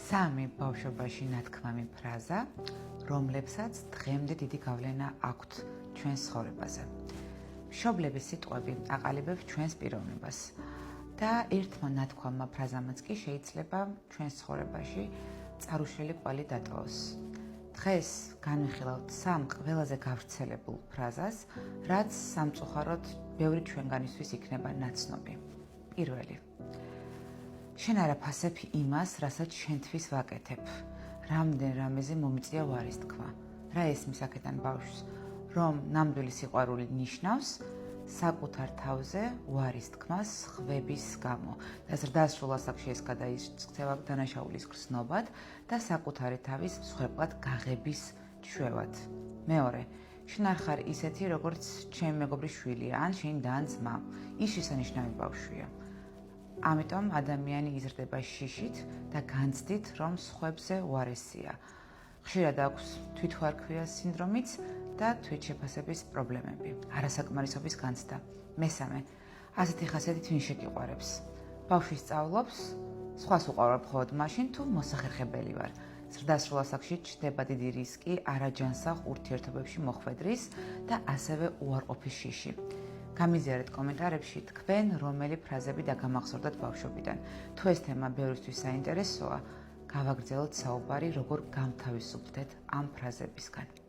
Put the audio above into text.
სამი ბავშვობაში ნათქვამი ფრაზა, რომლებსაც დღემდე დიდი გავლენა აქვთ ჩვენს ცხოვრებაზე. მშობლების სიტყვები აყალიბებს ჩვენს პიროვნებას და ერთმა ნათქვამმა ფრაზამაც კი შეიძლება ჩვენს ცხოვრებაში წარუშელი კვალი დატოვოს. დღეს განვიხილავთ სამ ყველაზე გავრცელებულ ფრაზას, რაც სამწუხაროდ ბევრი ჩვენგანისთვის იქნება ნაცნობი. პირველი. შენ არ აფასებ იმას, რასაც შენთვის ვაკეთებ. რამდენ რამეზე მომიწია ვარის თქვა. რა ესმის აქედან ბავშვს, რომ ნამდვილი სიყვარული ნიშნავს საკუთარ თავზე ვარის თქმას ხვების გამო. და ზრდასრულ ასაკში ეს გადაიქცევა დანაშაულის გრძნობად და საკუთარი თავის მსხვერპლად გაღების ჩვევად. მეორე. შენ არ ხარ ისეთი, როგორც ჩემი მეგობრის შვილია, ან შენ და ან ძმა. ის შესანიშნავი ბავშვია. ამიტომ ადამიანი იზრდება შიშით და განცდით, რომ სხვებზე უარესია. ხშირად აქვს თვითვარქვიას სინდრომიც და თვითშეფასების პრობლემები, არასაკმარისობის განცდა. მესამე, ასეთი ხასიათით ვინ შეგიყვარებს? ბავშვი სწავლობს, სხვას უყვარებ მხოლოდ მაშინ, თუ მოსახერხებელი ვარ. ზრდასრულ ასაკში ჩნდება დიდი რისკი არაჯანსაღ ურთიერთობებში მოხვედრის და ასევე უარყოფის შიში. გამიზიარეთ კომენტარებში თქვენ, რომელი ფრაზები დაგამახსოვრდათ ბავშვობიდან. თუ ეს თემა ბევრისთვის საინტერესოა, გავაგრძელოთ საუბარი, როგორ გამთავისუფლდეთ ამ ფრაზებისგან.